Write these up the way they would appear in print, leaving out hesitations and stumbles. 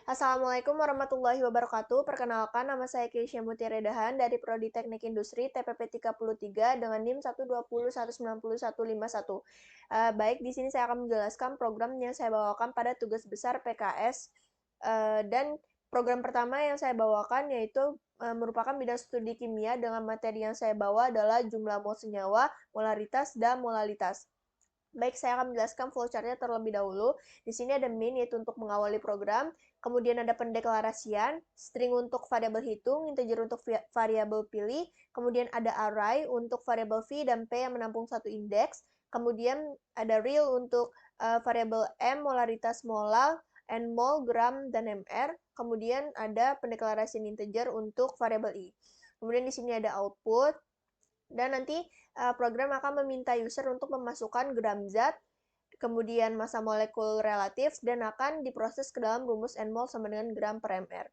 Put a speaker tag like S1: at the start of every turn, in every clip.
S1: Assalamualaikum warahmatullahi wabarakatuh. Perkenalkan, nama saya Keisha Mutiredahan dari Prodi Teknik Industri TPP 33 dengan NIM 120190151. Baik, di sini saya akan menjelaskan program yang saya bawakan pada tugas besar PKS. Dan program pertama yang saya bawakan yaitu merupakan bidang studi kimia dengan materi yang saya bawa adalah jumlah mol senyawa, molaritas, dan molalitas. Baik, saya akan menjelaskan flowchart-nya terlebih dahulu. Di sini ada main, yaitu untuk mengawali program. Kemudian ada pendeklarasian, string untuk variabel hitung, integer untuk variabel pilih. Kemudian ada array untuk variabel v dan p yang menampung satu indeks. Kemudian ada real untuk variabel m, molaritas molal, nmol, gram, dan mr. Kemudian ada pendeklarasian integer untuk variabel i. Kemudian di sini ada output. Dan nanti program akan meminta user untuk memasukkan gram zat, kemudian massa molekul relatif, dan akan diproses ke dalam rumus nmol sama dengan gram per mr.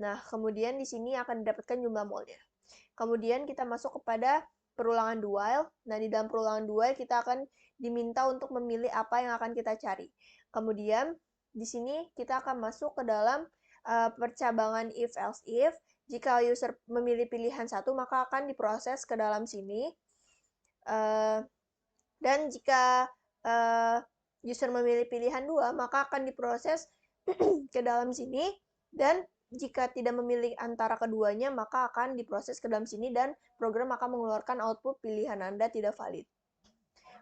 S1: Nah, kemudian di sini akan didapatkan jumlah molnya. Kemudian kita masuk kepada perulangan do while. Nah, di dalam perulangan do while kita akan diminta untuk memilih apa yang akan kita cari. Kemudian di sini kita akan masuk ke dalam percabangan if else if. Jika user memilih pilihan satu, maka akan diproses ke dalam sini. Dan jika user memilih pilihan dua, maka akan diproses ke dalam sini. Dan jika tidak memilih antara keduanya, maka akan diproses ke dalam sini dan program akan mengeluarkan output pilihan Anda tidak valid.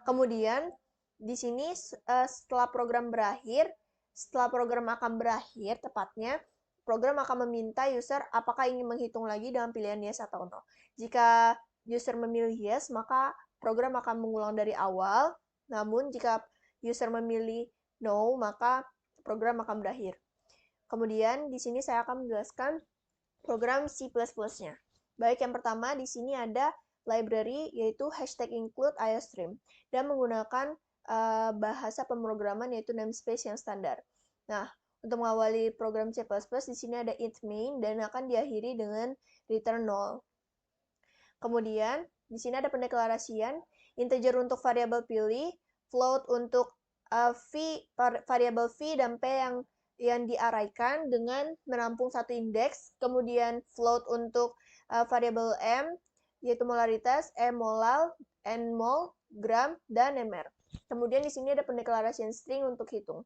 S1: Kemudian di sini setelah program akan berakhir tepatnya, program akan meminta user apakah ingin menghitung lagi dengan pilihan yes atau no. Jika user memilih yes, maka program akan mengulang dari awal. Namun jika user memilih no, maka program akan berakhir. Kemudian di sini saya akan menjelaskan program C++-nya. Baik, yang pertama di sini ada library yaitu #include iostream dan menggunakan bahasa pemrograman yaitu namespace yang standar. Nah, untuk mengawali program C++, di sini ada int main dan akan diakhiri dengan return 0. Kemudian, di sini ada pendeklarasian, integer untuk variabel pilih, float untuk variabel v dan p yang diarahkan dengan menampung satu indeks, kemudian float untuk variabel m, yaitu molaritas, m molal, n mol, gram, dan mr. Kemudian di sini ada pendeklarasian string untuk hitung.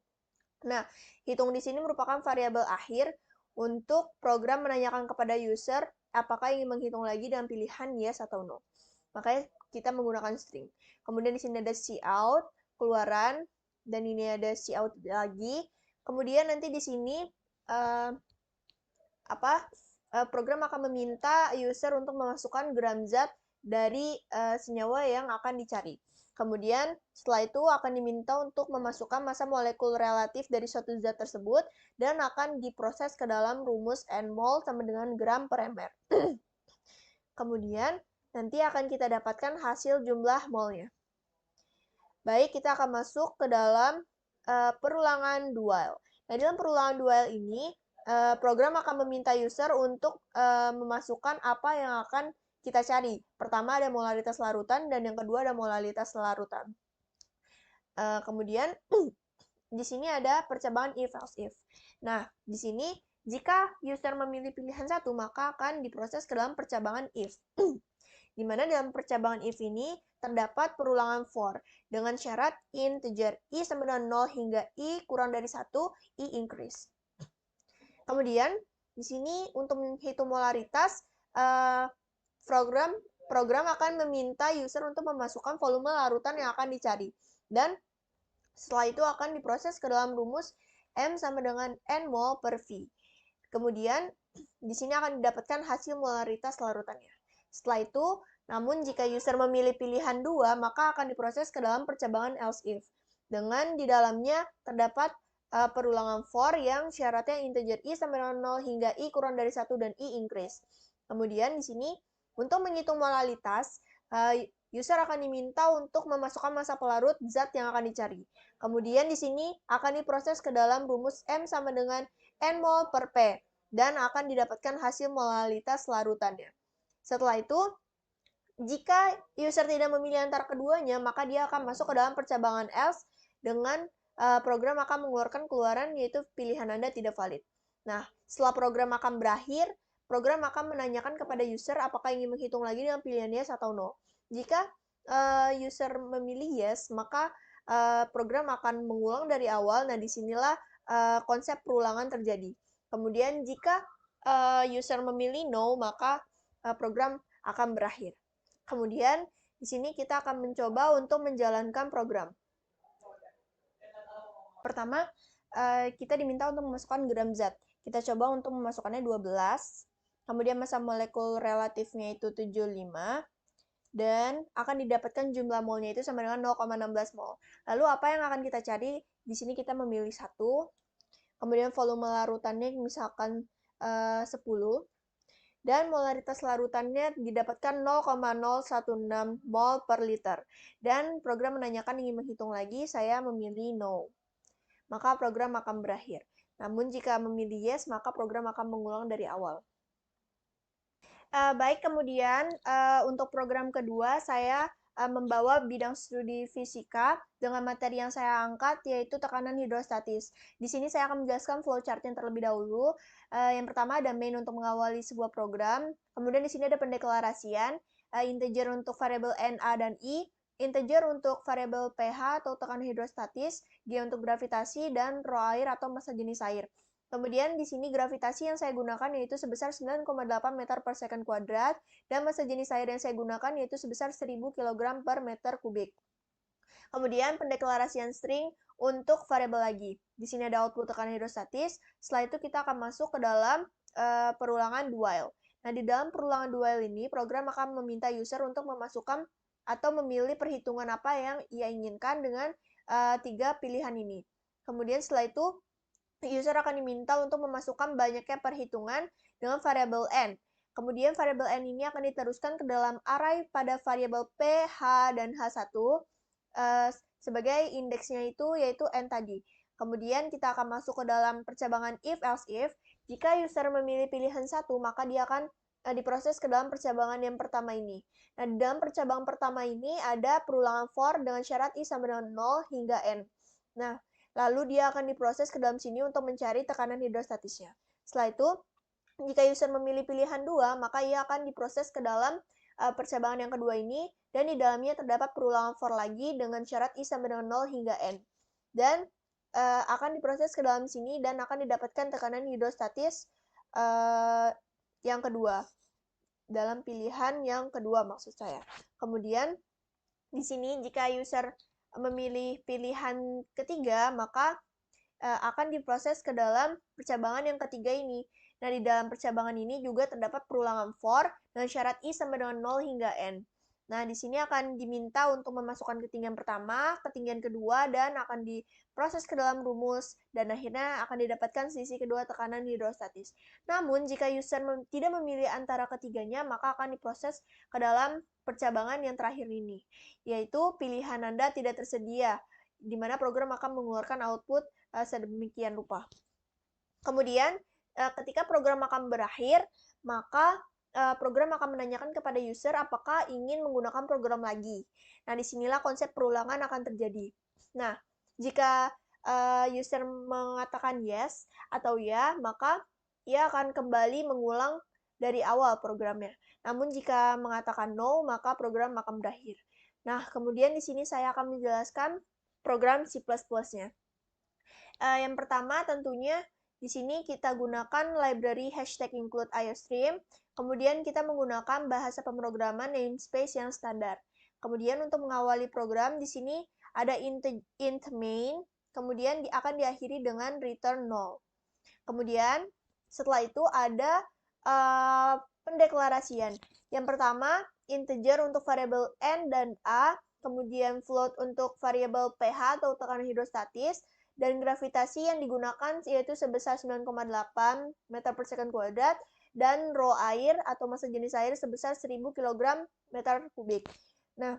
S1: Nah, hitung di sini merupakan variabel akhir untuk program menanyakan kepada user apakah ingin menghitung lagi dengan pilihan yes atau no. Makanya kita menggunakan string. Kemudian di sini ada cout, keluaran, dan ini ada cout lagi. Kemudian nanti di sini program akan meminta user untuk memasukkan gram zat dari senyawa yang akan dicari. Kemudian setelah itu akan diminta untuk memasukkan massa molekul relatif dari suatu zat tersebut dan akan diproses ke dalam rumus nmol sama dengan gram per mr. Kemudian nanti akan kita dapatkan hasil jumlah molnya. Baik, kita akan masuk ke dalam perulangan do while. Nah, dalam perulangan do while ini, program akan meminta user untuk memasukkan apa yang akan kita cari. Pertama ada molaritas larutan dan yang kedua ada molalitas larutan. Kemudian di sini ada percabangan if else if. Nah, di sini jika user memilih pilihan satu, maka akan diproses ke dalam percabangan if. Di mana dalam percabangan if ini terdapat perulangan for dengan syarat integer i sama dengan 0 hingga i kurang dari 1, i increase. Kemudian di sini untuk menghitung molaritas, program akan meminta user untuk memasukkan volume larutan yang akan dicari. Dan setelah itu akan diproses ke dalam rumus M sama dengan N mol per V. Kemudian di sini akan didapatkan hasil molaritas larutannya. Setelah itu, namun jika user memilih pilihan 2, maka akan diproses ke dalam percabangan else if. Dengan di dalamnya terdapat perulangan for yang syaratnya integer i sama dengan 0 hingga i kurang dari 1 dan i increase. Kemudian di sini untuk menghitung molalitas, user akan diminta untuk memasukkan massa pelarut zat yang akan dicari. Kemudian di sini akan diproses ke dalam rumus M sama dengan N mol per P dan akan didapatkan hasil molalitas larutannya. Setelah itu, jika user tidak memilih antara keduanya, maka dia akan masuk ke dalam percabangan else dengan program akan mengeluarkan keluaran yaitu pilihan Anda tidak valid. Nah, setelah program akan berakhir, program akan menanyakan kepada user apakah ingin menghitung lagi dengan pilihan yes atau no. Jika user memilih yes, maka program akan mengulang dari awal. Nah, disinilah konsep perulangan terjadi. Kemudian jika user memilih no, maka program akan berakhir. Kemudian di sini kita akan mencoba untuk menjalankan program. Pertama, kita diminta untuk memasukkan gram zat. Kita coba untuk memasukkannya 12. Kemudian massa molekul relatifnya itu 75. Dan akan didapatkan jumlah molnya itu sama dengan 0,16 mol. Lalu apa yang akan kita cari? Di sini kita memilih 1. Kemudian volume larutannya misalkan 10. Dan molaritas larutannya didapatkan 0,016 mol per liter. Dan program menanyakan ingin menghitung lagi, saya memilih no. Maka program akan berakhir. Namun jika memilih yes, maka program akan mengulang dari awal. Baik, kemudian untuk program kedua, saya membawa bidang studi fisika dengan materi yang saya angkat, yaitu tekanan hidrostatis. Di sini saya akan menjelaskan flowchart yang terlebih dahulu. Yang pertama ada main untuk mengawali sebuah program. Kemudian di sini ada pendeklarasian, integer untuk variabel N, A, dan I, integer untuk variabel pH atau tekanan hidrostatis, G untuk gravitasi, dan rho air atau massa jenis air. Kemudian di sini gravitasi yang saya gunakan yaitu sebesar 9,8 meter per second kuadrat, dan massa jenis air yang saya gunakan yaitu sebesar 1000 kg per meter kubik. Kemudian pendeklarasian string untuk variabel lagi. Di sini ada output tekanan hidrostatis. Setelah itu kita akan masuk ke dalam perulangan do while. Nah, di dalam perulangan do while ini, program akan meminta user untuk memasukkan atau memilih perhitungan apa yang ia inginkan dengan 3 pilihan ini. Kemudian setelah itu, user akan diminta untuk memasukkan banyaknya perhitungan dengan variabel n. Kemudian variabel n ini akan diteruskan ke dalam array pada variabel p, h, dan h1 sebagai indeksnya itu yaitu n tadi. Kemudian kita akan masuk ke dalam percabangan if else if. Jika user memilih pilihan 1, maka dia akan diproses ke dalam percabangan yang pertama ini. Nah, di dalam percabangan pertama ini ada perulangan for dengan syarat i sama dengan 0 hingga n. Nah, lalu dia akan diproses ke dalam sini untuk mencari tekanan hidrostatisnya. Setelah itu, jika user memilih pilihan 2, maka ia akan diproses ke dalam percabangan yang kedua ini, dan di dalamnya terdapat perulangan for lagi dengan syarat i sama dengan 0 hingga n. Dan akan diproses ke dalam sini dan akan didapatkan tekanan hidrostatis yang kedua. Dalam pilihan yang kedua maksud saya. Kemudian di sini jika user memilih pilihan ketiga, maka akan diproses ke dalam percabangan yang ketiga ini. Nah, di dalam percabangan ini juga terdapat perulangan for dengan syarat i sama dengan 0 hingga n. Nah, di sini akan diminta untuk memasukkan ketinggian pertama, ketinggian kedua, dan akan diproses ke dalam rumus, dan akhirnya akan didapatkan sisi kedua tekanan hidrostatis. Namun, jika user tidak memilih antara ketiganya, maka akan diproses ke dalam percabangan yang terakhir ini, yaitu pilihan Anda tidak tersedia, di mana program akan mengeluarkan output sedemikian rupa. Kemudian, ketika program akan berakhir, maka program akan menanyakan kepada user apakah ingin menggunakan program lagi. Nah, disinilah konsep perulangan akan terjadi. Nah, jika user mengatakan yes atau ya, maka ia akan kembali mengulang dari awal programnya. Namun jika mengatakan no, maka program akan berakhir. Nah, kemudian di sini saya akan menjelaskan program C++-nya. Yang pertama tentunya di sini kita gunakan library #include iostream, kemudian kita menggunakan bahasa pemrograman namespace yang standar. Kemudian untuk mengawali program di sini ada int main, kemudian akan diakhiri dengan return 0. Kemudian setelah itu ada pendeklarasian. Yang pertama integer untuk variabel n dan a, kemudian float untuk variabel pH atau tekanan hidrostatis, dan gravitasi yang digunakan yaitu sebesar 9,8 meter per second kuadrat, dan rho air atau massa jenis air sebesar 1000 kg meter kubik. Nah,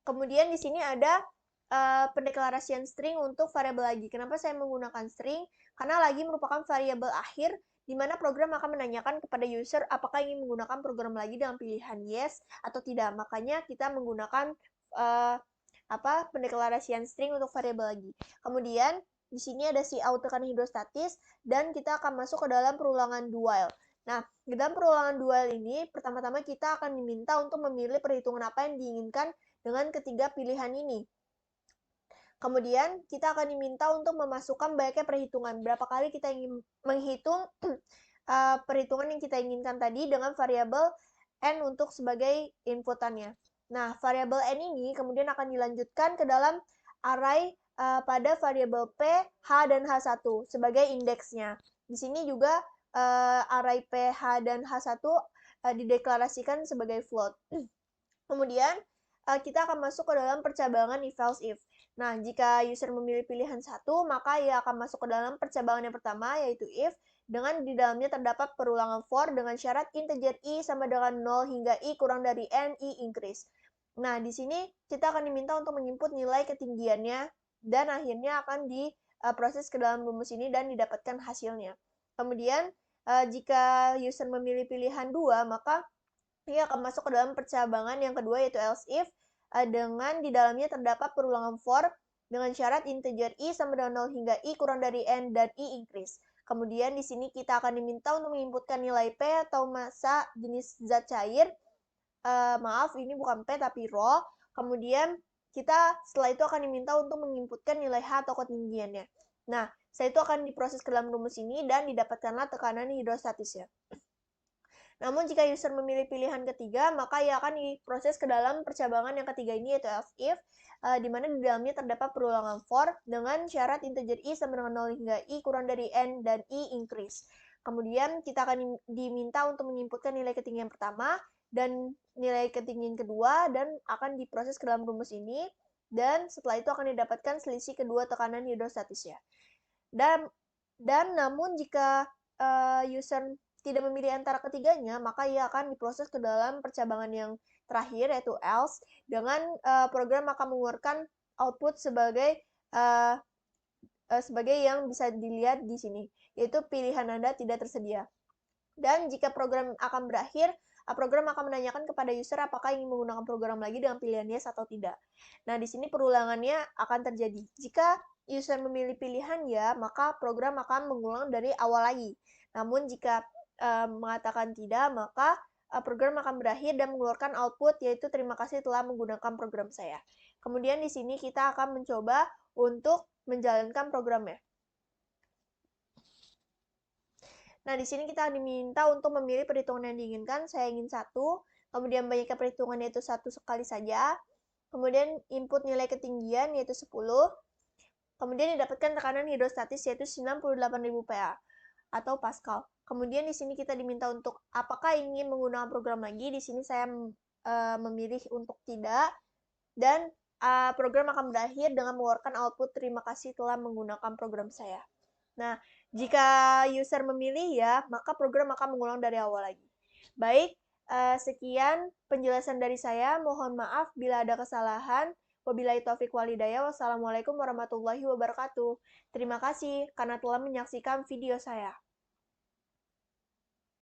S1: kemudian di sini ada pendeklarasian string untuk variabel lagi. Kenapa saya menggunakan string? Karena lagi merupakan variabel akhir di mana program akan menanyakan kepada user apakah ingin menggunakan program lagi dengan pilihan yes atau tidak. Makanya kita menggunakan pendeklarasian string untuk variabel lagi. Kemudian di sini ada si out tekanan hidrostatis, dan kita akan masuk ke dalam perulangan do while. Nah, di dalam perulangan do while ini, pertama-tama kita akan diminta untuk memilih perhitungan apa yang diinginkan dengan ketiga pilihan ini. Kemudian, kita akan diminta untuk memasukkan banyaknya perhitungan. Berapa kali kita ingin menghitung perhitungan yang kita inginkan tadi dengan variabel n untuk sebagai inputannya. Nah, variabel n ini kemudian akan dilanjutkan ke dalam array pada variabel P, H, dan H1 sebagai indeksnya. Di sini juga array P, H, dan H1 dideklarasikan sebagai float. Kemudian, kita akan masuk ke dalam percabangan if-else if. Nah, jika user memilih pilihan 1, maka ia akan masuk ke dalam percabangan yang pertama, yaitu if, dengan di dalamnya terdapat perulangan for dengan syarat integer i sama dengan 0 hingga i kurang dari n, i increase. Nah, di sini kita akan diminta untuk menginput nilai ketinggiannya, dan akhirnya akan diproses ke dalam rumus ini dan didapatkan hasilnya. Kemudian, jika user memilih pilihan 2, maka ia akan masuk ke dalam percabangan yang kedua, yaitu else if, dengan di dalamnya terdapat perulangan for dengan syarat integer i sama dengan 0 hingga i kurang dari n dan i increase. Kemudian di sini kita akan diminta untuk menginputkan nilai P atau massa jenis zat cair. Maaf, ini bukan P tapi rho. Kemudian kita setelah itu akan diminta untuk menginputkan nilai H atau ketinggiannya. Nah, setelah itu akan diproses ke dalam rumus ini dan didapatkanlah tekanan hidrostatisnya. Namun jika user memilih pilihan ketiga, maka ia akan diproses ke dalam percabangan yang ketiga ini, yaitu else if, di mana di dalamnya terdapat perulangan for dengan syarat integer i sama dengan 0 hingga i kurang dari n dan i increase. Kemudian kita akan diminta untuk menginputkan nilai ketinggian pertama dan nilai ketinggian kedua, dan akan diproses ke dalam rumus ini, dan setelah itu akan didapatkan selisih kedua tekanan hidrostatisnya. Dan namun jika user tidak memilih antara ketiganya, maka ia akan diproses ke dalam percabangan yang terakhir, yaitu else, dengan program akan mengeluarkan output sebagai yang bisa dilihat di sini, yaitu pilihan Anda tidak tersedia. Dan jika program akan berakhir, program akan menanyakan kepada user apakah ingin menggunakan program lagi dengan pilihan yes atau tidak. Nah, di sini perulangannya akan terjadi. Jika user memilih pilihan ya, maka program akan mengulang dari awal lagi. Namun jika mengatakan tidak, maka program akan berakhir dan mengeluarkan output, yaitu terima kasih telah menggunakan program saya. Kemudian di sini kita akan mencoba untuk menjalankan programnya. Nah, di sini kita diminta untuk memilih perhitungan yang diinginkan. Saya ingin 1, kemudian banyaknya perhitungan yaitu 1 sekali saja. Kemudian input nilai ketinggian yaitu 10. Kemudian didapatkan tekanan hidrostatis yaitu 98.000 PA atau Pascal. Kemudian di sini kita diminta untuk apakah ingin menggunakan program lagi. Di sini saya memilih untuk tidak, dan program akan berakhir dengan mengeluarkan output terima kasih telah menggunakan program saya. Nah, jika user memilih ya, maka program akan mengulang dari awal lagi. Baik, sekian penjelasan dari saya. Mohon maaf bila ada kesalahan. Wabillahi taufiq walhidayah. Wassalamualaikum warahmatullahi wabarakatuh. Terima kasih karena telah menyaksikan video saya.